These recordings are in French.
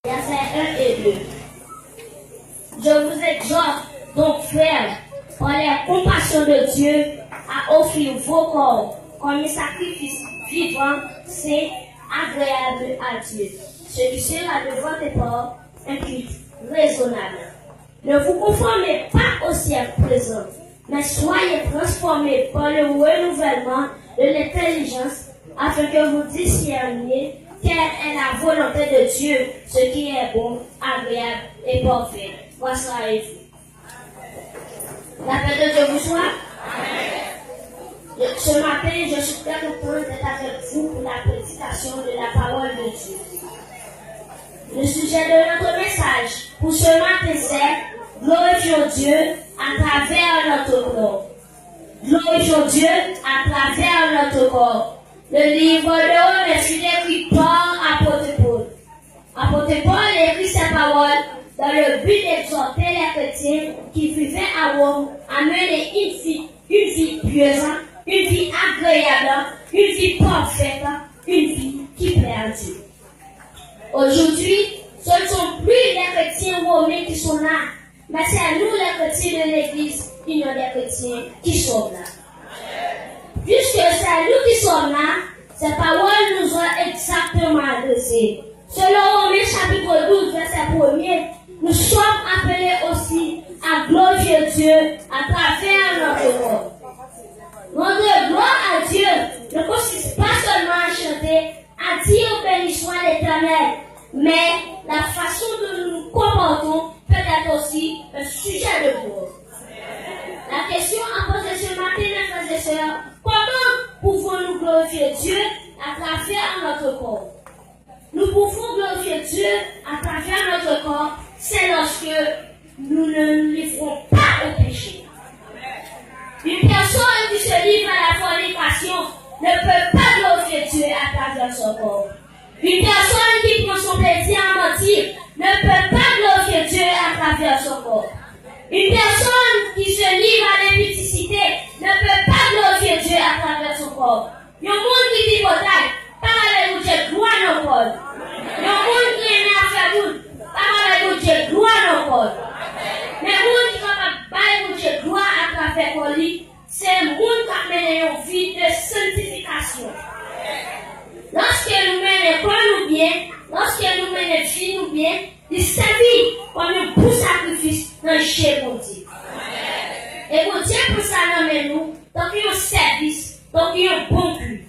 Versets 1 et 2. Je vous exhorte donc, frères, par la compassion de Dieu, à offrir vos corps comme un sacrifice vivant, saint, agréable à Dieu. Ce qui sera de votre part un culte raisonnable. Ne vous conformez pas au siècle présent, mais soyez transformés par le renouvellement de l'intelligence, afin que vous discerniez quelle est la volonté de Dieu, ce qui est bon, agréable et parfait. Voici avec vous. La paix de Dieu vous soit. Ce matin, je suis très content d'être avec vous pour la prédication de la parole de Dieu. Le sujet de notre message pour ce matin, c'est glorifions Dieu à travers notre corps. Glorifions Dieu à travers notre corps. Le livre de Romains est écrit par apôtre Paul. Apôtre Paul écrit ses paroles dans le but d'exhorter les chrétiens qui vivaient à Rome à mener une vie pieuse, une vie agréable, une vie parfaite, une vie qui plaît à Dieu. Aujourd'hui, ce ne sont plus les chrétiens romains qui sont là, mais c'est nous les chrétiens de l'Église, l'union des chrétiens, qui sommes là. Puisque c'est nous qui sommes là, ces paroles nous ont exactement adressées. Selon Romains chapitre 12, verset 1er, nous sommes appelés aussi à glorifier Dieu à travers notre corps. Notre gloire à Dieu ne consiste pas seulement à chanter, à dire béni soit l'Éternel, mais la façon dont nous nous comportons peut être aussi un sujet de gloire. La question à poser ce matin, mes frères et sœurs, comment pouvons-nous glorifier Dieu à travers notre corps? Nous pouvons glorifier Dieu à travers notre corps, c'est lorsque nous ne nous livrons pas au péché. Une personne qui se livre à la fornication ne peut pas glorifier Dieu à travers son corps. Une personne qui prend son plaisir à mentir ne peut pas glorifier Dieu à travers son corps. Une personne qui se livre à l'impudicité ne peut pas glorifier Dieu à travers son corps. Il y a un monde qui dit bataille, pas avec Dieu, gloire non corps. Il y a un monde qui aime à faire good, pas avec Dieu, gloire non corps. Mais le monde qui est capable de Dieu, gloire à travers lui, c'est un monde qui mène une vie de sanctification. Lorsque nous menons corps nous bien, lorsque nous menons vie nous bien, il s'agit comme un beau sacrifice dans le chez mon Dieu. Et mon Dieu pour ça dans nous, donc il y a un service, donc il y a un bon but.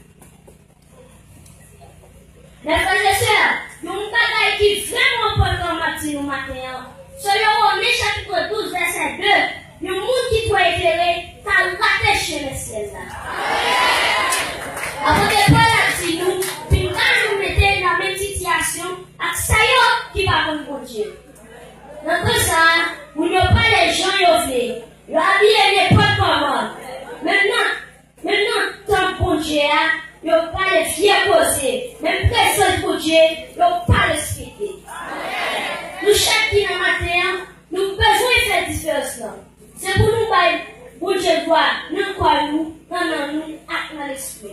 Mes frères et sœurs, il y a une bataille qui est vraiment importante au matin. Selon Romains chapitre 12, verset 2, il y a un monde qui doit éclairer car nous rater chez le ciel. Avant de parler de nous, puis nous mettons dans la même situation, avec ça qui va pour Dieu. Notre ça, vous n'avez pas les gens qui ont fait. Le habillé n'est pas comment. Maintenant, tant pour Dieu, il n'y a pas les fiers posés. Même personne pour Dieu, il n'y a pas le respecter. Nous, chaque qui dans matin, nous avons besoin de faire différence. C'est pour nous, pour Dieu, nous croyons, nous, dans l'esprit.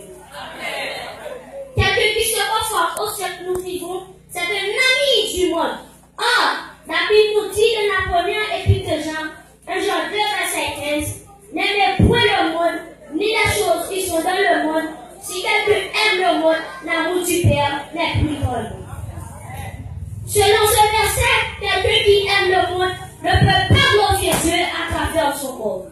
Quelqu'un qui se conforme au siècle que nous vivons, c'est un ami du monde. Or, la Bible nous dit dans la première épître de Jean, 1 Jean 2, verset 15, n'aimez point le monde, ni les choses qui sont dans le monde. Si quelqu'un aime le monde, l'amour du Père n'est plus dans le monde. Selon ce verset, quelqu'un qui aime le monde ne peut pas glorifier Dieu à travers son corps.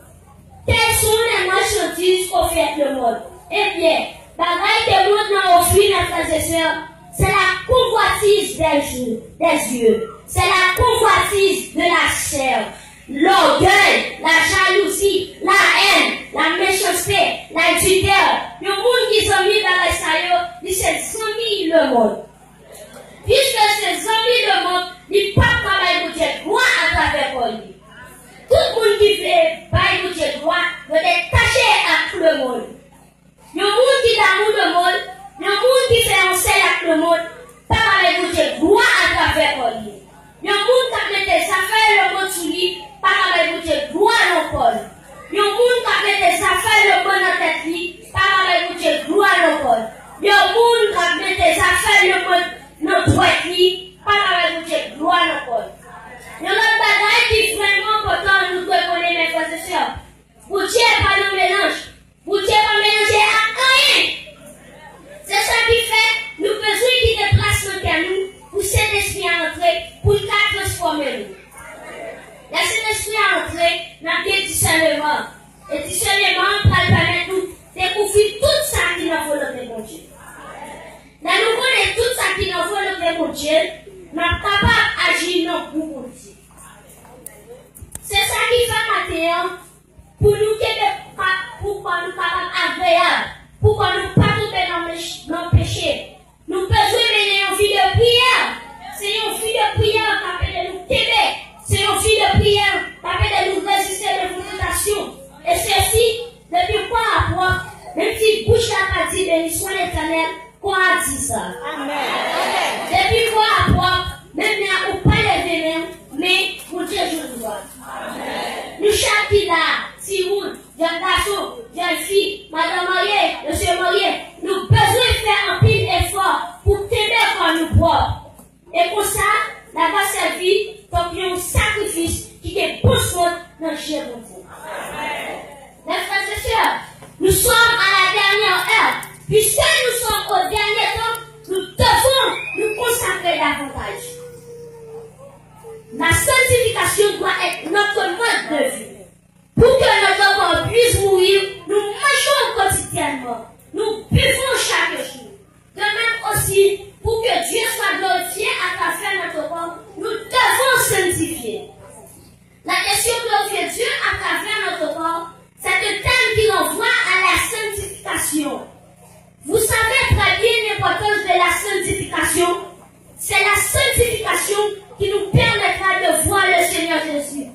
Quelles sont les marchandises qu'offre le monde? Eh bien, bagaille que le monde n'a offert, mes frères et sœurs, c'est la convoitise des yeux. C'est la convoitise de la chair. L'orgueil, la jalousie, la haine, la méchanceté, la pudeur. Le monde qui s'est mis dans la saille, il s'est mis le monde. Puisque c'est mis le monde, il ne peut pas travailler Dieu droit à travers lui. Tout le monde qui fait bailler Dieu droit doit être taché à tout le monde. Le monde qui d'amour le monde, le monde qui fait un sel avec le monde, pas avec Dieu droit à travers lui. Le monde qui a mis des affaires le monde sur lui, pas avec Dieu droit à Paul. Le monde qui a mis des affaires le monde dans tête lui, pas avec Dieu droit à Paul. Le monde qui a mis des affaires le monde dans droite lui, pas avec Dieu Dieu n'est pas dans le mélange. Pour Dieu pas mélanger à rien. C'est ça qui fait, nous besoin qui déplace notre terre nous, pour cet esprit à entrer, pour le transformer nous. Laissez l'esprit à entrer dans le discernement. Et discernement va permettre nous de découvrir tout ça qui nous volonté de Dieu. Dans nous connaissons tout ça qui nous volonté de Dieu, nous sommes capables d'agir non pour Dieu. C'est ça qui fait matin, pour nous pourquoi nous capables agréables, pourquoi nous pas tomber dans le péché. Nous besoin mener une vie de prière. C'est une vie de prière qui permet de nous t'aimer. C'est une vie de prière qui permet de nous résister à l'infiltration. Et ceci, depuis quoi rapport, même si bouche n'a pas dit béni soit l'Éternel, quoi a dit ça? Amen. Depuis quoi rapport, même là où pas les vénins, mais pour Dieu je dois. Nous chaque qui là, si vous, jeune garçon, jeune fille, madame mariée, monsieur marié, nous besoin faire un pile effort pour t'aider comme nous propres. Et pour ça, la va servir comme un sacrifice qui est pour soi dans le chien de Dieu. Mes frères et sœurs, nous sommes à la dernière heure. Puisque nous sommes au dernier temps, nous devons nous consacrer davantage. La sanctification doit être notre mode de vie. Pour que notre corps puisse mourir, nous mangeons quotidiennement. Nous buvons chaque jour. De même aussi, pour que Dieu soit glorifié à travers notre corps, nous devons sanctifier. La question de glorifier Dieu à travers notre corps, c'est le thème qui renvoie à la sanctification. Vous savez très bien l'importance de la sanctification. C'est la sanctification qui nous permettra de voir le Seigneur Jésus.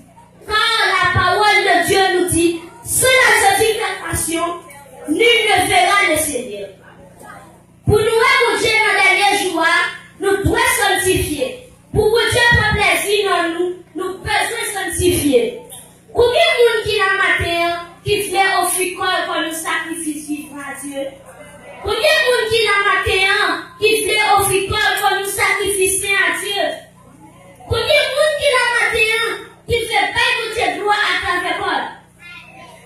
Quand la parole de Dieu nous dit, sans la sanctification, nul ne verra le Seigneur. Pour nous écouter dans les derniers jours, nous devons sanctifier. Pour que Dieu prenne plaisir dans nous, nous devons sanctifier. Combien de monde qui n'a matin, qui fait offrir corps comme un sacrifice vivant à Dieu? Combien de monde qui n'a matin, qui fait offrir corps comme un sacrifice à Dieu? Combien de monde qui n'a matin, qui fait pas Dieu droit à travers corps?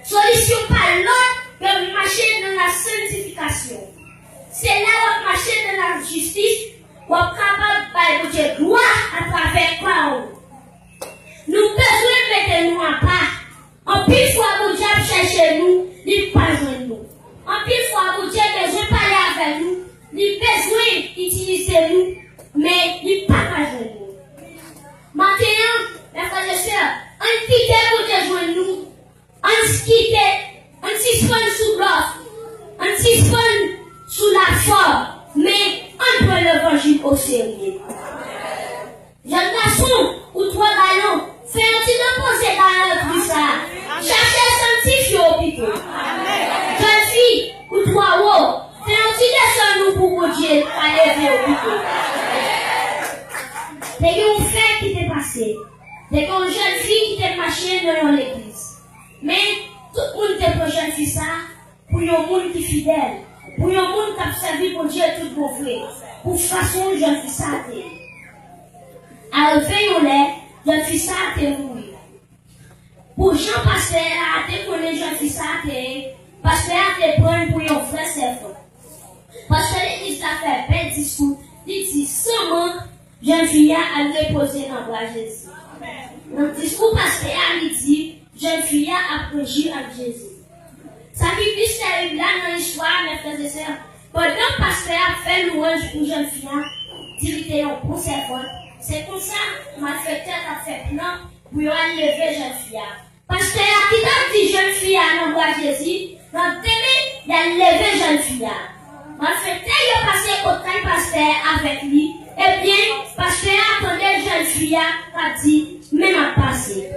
Solution pas l'autre que marcher dans la sanctification. C'est là où marcher dans la justice, où on est capable de Dieu droit à travers corps. Nous besoin de mettre nous en part. En pile fois que Dieu cherche nous, il pas besoin de nous. En pile fois que Dieu a besoin de parler avec nous, il besoin d'utiliser nous, mais il pas besoin de nous. Maintenant, mes frères et sœurs, on quitte pour rejoindre nous, on quitte sous l'offre, on quitte sous la forme, mais on prend l'évangile au sérieux. Jeune garçon ou trois galons, fais un petit reposer dans le plus ça. Cherchez sanctifier au plutôt. Jeune fille ou trois hauts, fais un petit descend nous pour Dieu à lever au plutôt. Dès qu'on fait qui t'est passé, dès qu'on jeune fille qui t'est marché dans l'église. Mais tout le monde t'est pour jeune fille ça, pour un monde qui est fidèle, pour un monde qui a servi pour Dieu tout bon vrai, pour façon jeune fille ça t'est. À lever au lait, jeune fille ça t'est mourir. Pour Jean Pasteur, à te connaître jeune fille ça t'est, Pasteur a te prendre pour un frère servant. Parce que l'église a fait un bel discours, il dit seulement jeune fille a reposé dans le bras de Jésus. Dans le discours pasteur a dit, jeune fille a prêché à Jésus. Ça qui puisse arriver là dans l'histoire, mes frères et sœurs, pendant que pasteur a fait louange pour jeune fille, dirigé en conservant. C'est pour ça que ma fête a fait plan pour enlever jeune fille. Pasteur a dit jeune fille dans le bras de Jésus, dans le thème, il a levé jeune fille. Ma fête a passé au temps pasteur avec lui. Eh bien, parce que attendait jeune fille a dit, même à passer.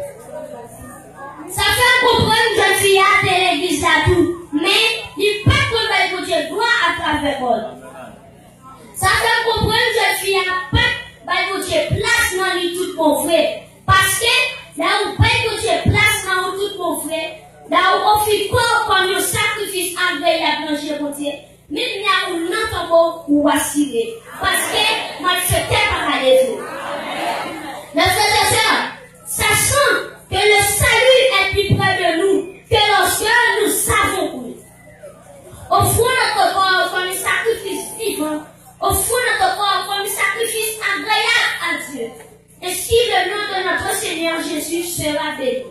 Ça fait comprendre jeune fille de l'église à tout, mais il peut pas que Dieu doit à travers elle. Ça fait comprendre jeune fille a pas que Dieu place dans lui tout mon frère. Parce que là où pas que Dieu place dans tout mon frère, là où on fait quoi comme un sacrifice agréable dans Dieu pour Dieu. Même là où n'entendons ou assurer. Parce que moi je t'ai pas à l'évêque. Mes frères et sœurs, sachant que le salut est plus près de nous que lorsque Ainsi, le nom de notre Seigneur Jésus sera béni.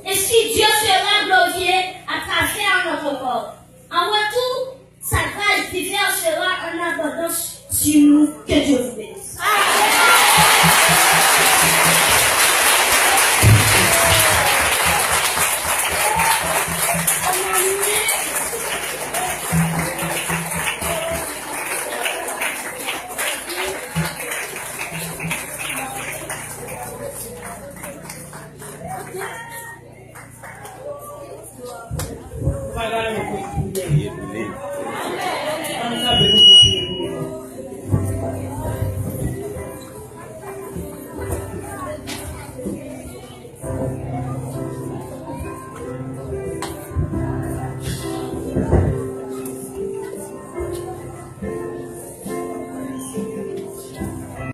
Ainsi, Dieu sera glorifié à travers notre corps. En retour, sa grâce divine sera en abondance sur nous. Que Dieu vous bénisse.